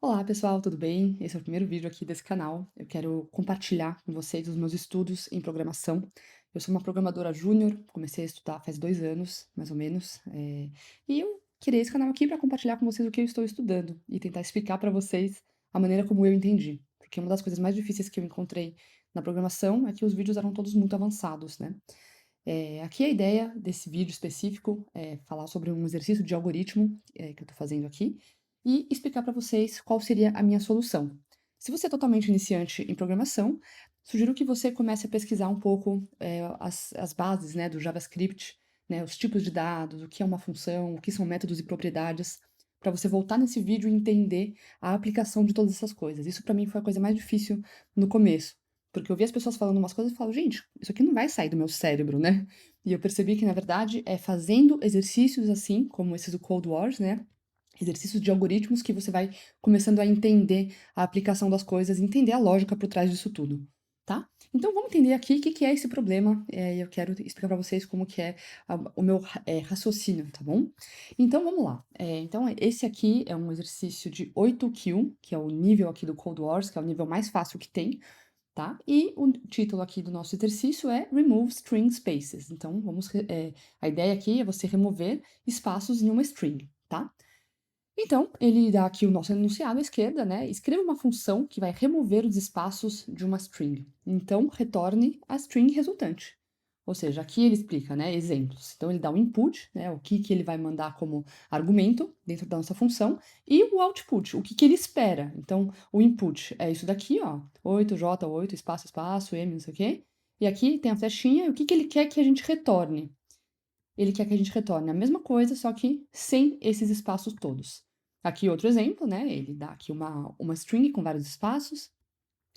Olá pessoal, tudo bem? Esse é o primeiro vídeo aqui desse canal. Eu quero compartilhar com vocês os meus estudos em programação. Eu sou uma programadora júnior, comecei a estudar faz 2 anos, mais ou menos, e eu criei esse canal aqui para compartilhar com vocês o que eu estou estudando e tentar explicar para vocês a maneira como eu entendi. Porque uma das coisas mais difíceis que eu encontrei na programação é que os vídeos eram todos muito avançados, né? Aqui a ideia desse vídeo específico é falar sobre um exercício de algoritmo, que eu estou fazendo aqui, e explicar para vocês qual seria a minha solução. Se você é totalmente iniciante em programação, sugiro que você comece a pesquisar um pouco, as bases, né, do JavaScript, né, os tipos de dados, o que é uma função, o que são métodos e propriedades, para você voltar nesse vídeo e entender a aplicação de todas essas coisas. Isso para mim foi a coisa mais difícil no começo. Porque eu vi as pessoas falando umas coisas e falo: "Gente, isso aqui não vai sair do meu cérebro, né". E eu percebi que, na verdade, é fazendo exercícios assim, como esses do Code Wars, né, exercícios de algoritmos, que você vai começando a entender a aplicação das coisas, entender a lógica por trás disso tudo, tá? Então vamos entender aqui o que que é esse problema, e eu quero explicar para vocês como que é o meu raciocínio, tá bom? Então vamos lá. Então esse aqui é um exercício de 8Q, que é o nível aqui do Code Wars, que é o nível mais fácil que tem, tá? E o título aqui do nosso exercício é Remove String Spaces. Então, a ideia aqui é você remover espaços em uma string, tá? Então, ele dá aqui o nosso enunciado à esquerda, né? Escreva uma função que vai remover os espaços de uma string. Então, retorne a string resultante. Ou seja, aqui ele explica, né, exemplos. Então, ele dá o input, né, o que que ele vai mandar como argumento dentro da nossa função, e o output, o que que ele espera. Então, o input é isso daqui, ó, 8J8, espaço, espaço, M, não sei o quê. E aqui tem a flechinha, e o que que ele quer que a gente retorne? Ele quer que a gente retorne a mesma coisa, só que sem esses espaços todos. Aqui outro exemplo, né? Ele dá aqui uma string com vários espaços,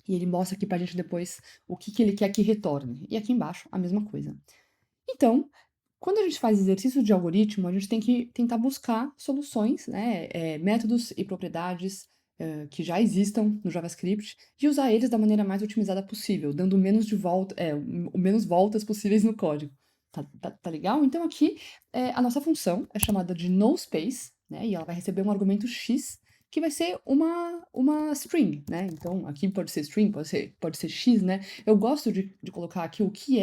e ele mostra aqui pra gente depois o que que ele quer que retorne. E aqui embaixo a mesma coisa. Então, quando a gente faz exercício de algoritmo, a gente tem que tentar buscar soluções, né? Métodos e propriedades que já existam no JavaScript, e usar eles da maneira mais otimizada possível, dando o menos voltas possíveis no código. Tá legal? Então aqui, a nossa função é chamada de noSpace, né? E ela vai receber um argumento x, que vai ser uma string, né? Então aqui pode ser string, pode ser x, né? Eu gosto de colocar aqui o que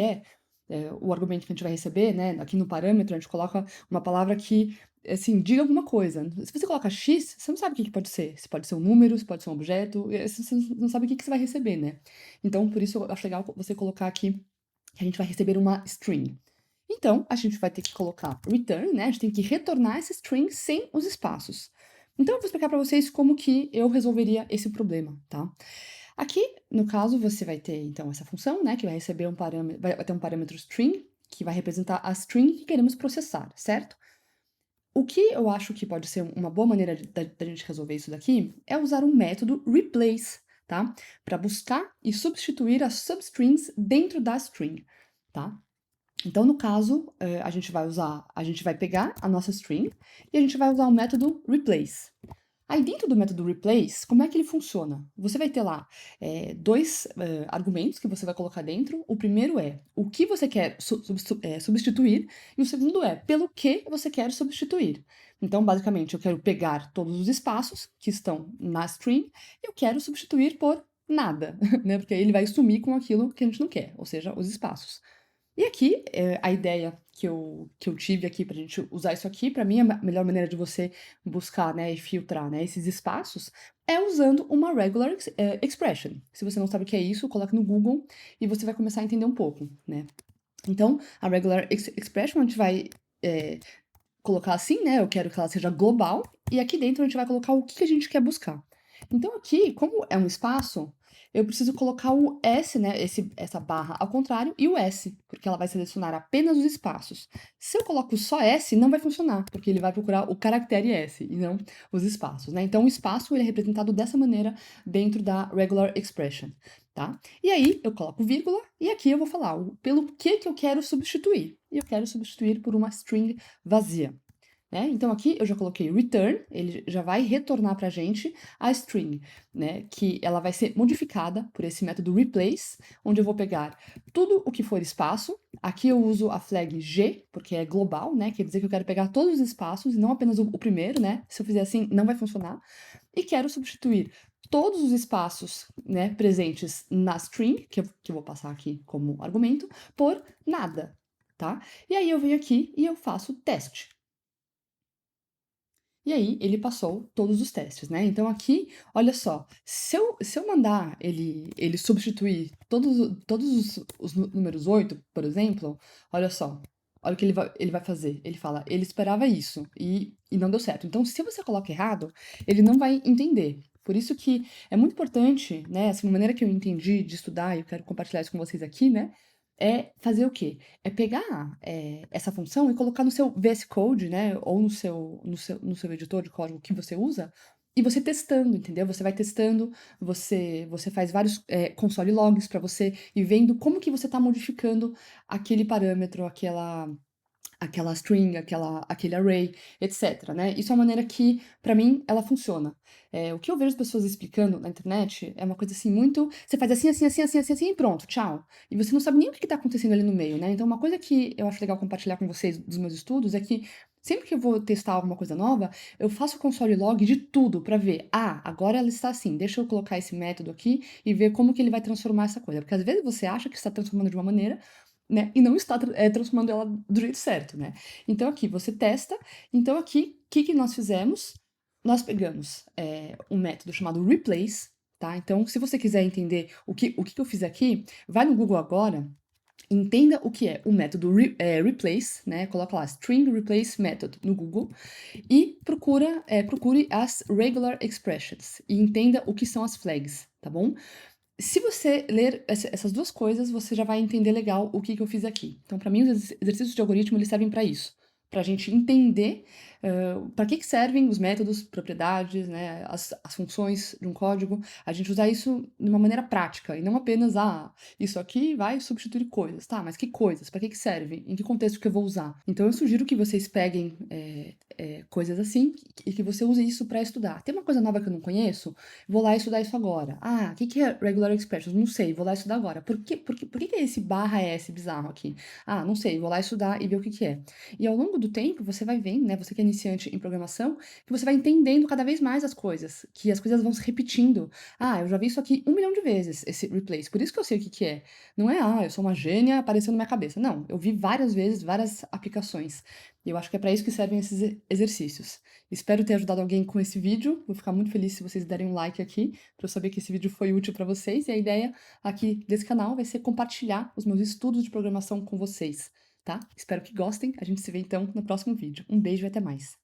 o argumento que a gente vai receber, né? Aqui no parâmetro a gente coloca uma palavra que, assim, diga alguma coisa. Se você coloca x, você não sabe o que que pode ser. Se pode ser um número, se pode ser um objeto, você não sabe o que que você vai receber, né? Então, por isso eu acho legal você colocar aqui que a gente vai receber uma string. Então, a gente vai ter que colocar return, né? A gente tem que retornar essa string sem os espaços. Então, eu vou explicar para vocês como que eu resolveria esse problema, tá? Aqui, no caso, você vai ter, então, essa função, né, que vai receber vai ter um parâmetro string, que vai representar a string que queremos processar, certo? O que eu acho que pode ser uma boa maneira da gente resolver isso daqui é usar um método replace, tá? Para buscar e substituir as substrings dentro da string, tá? Então, no caso, a gente vai pegar a nossa string e a gente vai usar o método replace. Aí, dentro do método replace, como é que ele funciona? Você vai ter lá dois argumentos que você vai colocar dentro. O primeiro é o que você quer substituir, e o segundo é pelo que você quer substituir. Então, basicamente, eu quero pegar todos os espaços que estão na string e eu quero substituir por nada, né? Porque aí ele vai sumir com aquilo que a gente não quer, ou seja, os espaços. E aqui, a ideia que eu tive aqui pra gente usar isso aqui, pra mim, a melhor maneira de você buscar, né, e filtrar, né, esses espaços, é usando uma regular expression. Se você não sabe o que é isso, coloque no Google e você vai começar a entender um pouco, né. Então, a regular expression a gente vai, colocar assim, né, eu quero que ela seja global, e aqui dentro a gente vai colocar o que que a gente quer buscar. Então aqui, como é um espaço, eu preciso colocar o S, né, essa barra ao contrário, e o S, porque ela vai selecionar apenas os espaços. Se eu coloco só S, não vai funcionar, porque ele vai procurar o caractere S, e não os espaços, né? Então o espaço ele é representado dessa maneira dentro da regular expression, tá? E aí eu coloco vírgula, e aqui eu vou falar pelo que eu quero substituir. E eu quero substituir por uma string vazia. né. Então aqui eu já coloquei return, ele já vai retornar pra gente a string, né, que ela vai ser modificada por esse método replace, onde eu vou pegar tudo o que for espaço. Aqui eu uso a flag G, porque é global, né, quer dizer que eu quero pegar todos os espaços e não apenas o primeiro, né, se eu fizer assim não vai funcionar. E quero substituir todos os espaços, né, presentes na string, que eu vou passar aqui como argumento, por nada, tá. E aí eu venho aqui e eu faço teste. E aí ele passou todos os testes, né. Então aqui, olha só, se eu mandar ele substituir todos os números 8, por exemplo, olha só, olha o que ele vai fazer, ele fala: "Ele esperava isso e não deu certo". Então se você coloca errado, ele não vai entender. Por isso que é muito importante, né, essa maneira que eu entendi de estudar e eu quero compartilhar isso com vocês aqui, né, é fazer o quê? É pegar, essa função e colocar no seu VS Code, né, ou no seu editor de código que você usa, e você testando, entendeu? Você vai testando, você faz vários, console logs para você ir vendo como que você está modificando aquele parâmetro, aquela string, aquele array, etc, né. Isso é uma maneira que, pra mim, ela funciona. O que eu vejo as pessoas explicando na internet é uma coisa, assim, muito você faz assim, assim, assim, assim, assim, assim e pronto, tchau. E você não sabe nem o que que tá acontecendo ali no meio, né. Então uma coisa que eu acho legal compartilhar com vocês dos meus estudos é que sempre que eu vou testar alguma coisa nova, eu faço o console log de tudo pra ver: "Ah, agora ela está assim, deixa eu colocar esse método aqui e ver como que ele vai transformar essa coisa". Porque às vezes você acha que está transformando de uma maneira, né, e não está transformando ela do jeito certo, né. Então aqui você testa, então aqui, o que que nós fizemos? Nós pegamos, um método chamado replace, tá. Então se você quiser entender o que eu fiz aqui, vai no Google agora, entenda o que é o método replace, né, coloca lá string replace method no Google e procure as regular expressions e entenda o que são as flags, tá bom? Se você ler essas 2 coisas, você já vai entender legal o que que eu fiz aqui. Então, para mim, os exercícios de algoritmo, eles servem para isso, para a gente entender, para que servem os métodos, propriedades, né, as funções de um código, a gente usar isso de uma maneira prática e não apenas: "Ah, isso aqui vai substituir coisas". Tá, mas que coisas? Para que serve? Em que contexto que eu vou usar? Então eu sugiro que vocês peguem, coisas assim e que você use isso para estudar. Tem uma coisa nova que eu não conheço? Vou lá estudar isso agora. Ah, o que que é regular expressions? Não sei, vou lá estudar agora. Por que é esse barra S bizarro aqui? Ah, não sei, vou lá estudar e ver o que que é. E ao longo do tempo, você vai vendo, né, você que é iniciante em programação, que você vai entendendo cada vez mais as coisas, que as coisas vão se repetindo. Ah, eu já vi isso aqui 1 milhão de vezes, esse replace, por isso que eu sei o que que é. Não é, ah, eu sou uma gênia, apareceu na minha cabeça. Não, eu vi várias vezes, várias aplicações. E eu acho que é para isso que servem esses exercícios. Espero ter ajudado alguém com esse vídeo. Vou ficar muito feliz se vocês derem um like aqui, para eu saber que esse vídeo foi útil para vocês. E a ideia aqui desse canal vai ser compartilhar os meus estudos de programação com vocês, tá? Espero que gostem. A gente se vê então no próximo vídeo. Um beijo e até mais.